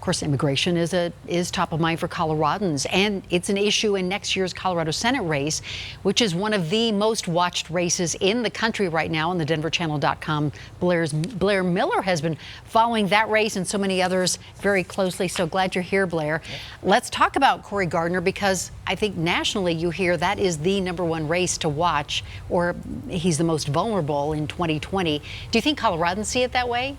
course, immigration is top of mind for Coloradans, and it's an issue in next year's Colorado Senate race, which is one of the most watched races in the country right now. On the DenverChannel.com, Blair Miller has been following that race and so many others very closely. So glad you're here, Blair. Let's talk about Cory Gardner, because I think nationally you hear that is the #1 race to watch, or he's the most vulnerable in 2020. Do you think Coloradans see it that way?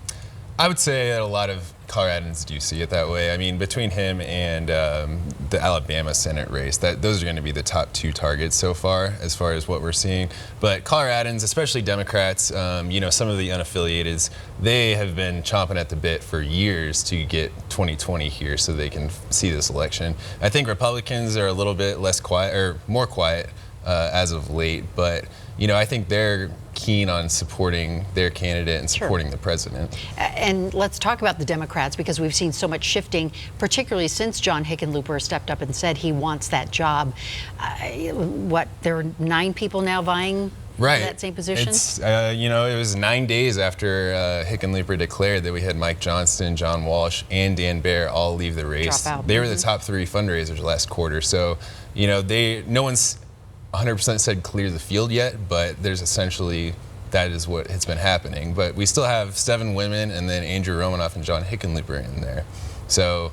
I would say that a lot of Coloradans do see it that way. I mean, between him and the Alabama Senate race, those are going to be the top 2 targets so far as what we're seeing. But Coloradans, especially Democrats, you know, some of the unaffiliateds, they have been chomping at the bit for years to get 2020 here so they can see this election. I think Republicans are a little bit less quiet, or more quiet as of late, but you know, I think they're keen on supporting their candidate and supporting the president. And let's talk about the Democrats, because we've seen so much shifting, particularly since John Hickenlooper stepped up and said he wants that job. There are 9 people now vying for that same position? It's, you know, it was 9 days after Hickenlooper declared that we had Mike Johnston, John Walsh, and Dan Baer all leave the race. Drop out. They were the top 3 fundraisers last quarter. So, you know, no one's 100% said clear the field yet, but there's essentially, that is what has been happening. But we still have 7 women and then Andrew Romanoff and John Hickenlooper in there. So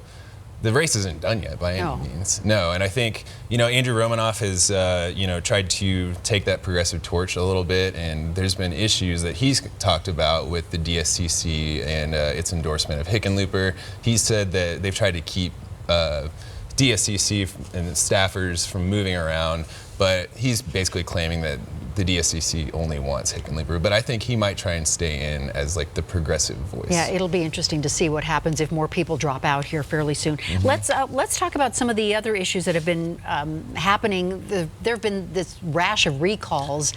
the race isn't done yet by any means. No, and I think, you know, Andrew Romanoff has, you know, tried to take that progressive torch a little bit, and there's been issues that he's talked about with the DSCC and its endorsement of Hickenlooper. He said that they've tried to keep DSCC and the staffers from moving around, but he's basically claiming that the DSCC only wants Hickenlooper. But I think he might try and stay in as like the progressive voice. Yeah, it'll be interesting to see what happens if more people drop out here fairly soon. Let's talk about some of the other issues that have been happening. There have been this rash of recalls,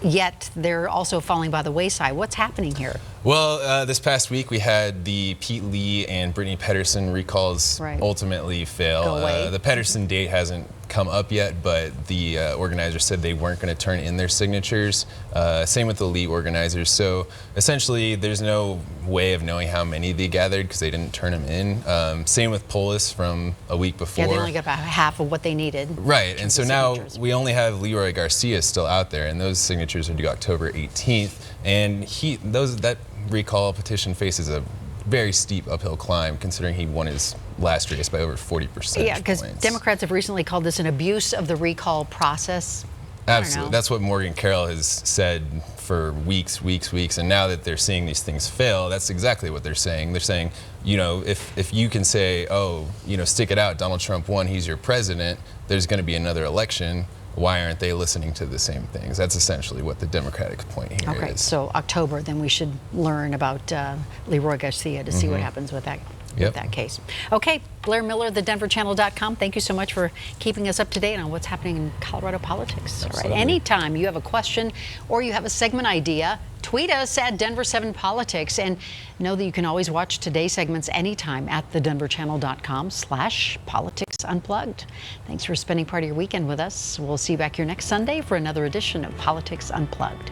yet they're also falling by the wayside. What's happening here? Well, this past week we had the Pete Lee and Brittany Pedersen recalls ultimately fail. The Pedersen date hasn't come up yet, but the organizers said they weren't going to turn in their signatures. Same with the Lee organizers. So essentially, there's no way of knowing how many they gathered because they didn't turn them in. Same with Polis from a week before. Yeah, they only got about half of what they needed. Right, and so now we only have Leroy Garcia still out there, and those signatures are due October 18th. And that recall petition faces a very steep uphill climb, considering he won his last race by over 40%. Yeah, because Democrats have recently called this an abuse of the recall process. Absolutely. That's what Morgan Carroll has said for weeks, and now that they're seeing these things fail, that's exactly what they're saying. They're saying, you know, if you can say, oh, you know, stick it out, Donald Trump won, he's your president, there's going to be another election. Why aren't they listening to the same things? That's essentially what the Democratic point here is. Okay, so October, then we should learn about Leroy Garcia to see what happens with that. That case. Okay, Blair Miller, thedenverchannel.com. Thank you so much for keeping us up to date on what's happening in Colorado politics. Absolutely. All right, anytime you have a question or you have a segment idea, tweet us at Denver7Politics, and know that you can always watch today's segments anytime at thedenverchannel.com/Politics Unplugged. Thanks for spending part of your weekend with us. We'll see you back here next Sunday for another edition of Politics Unplugged.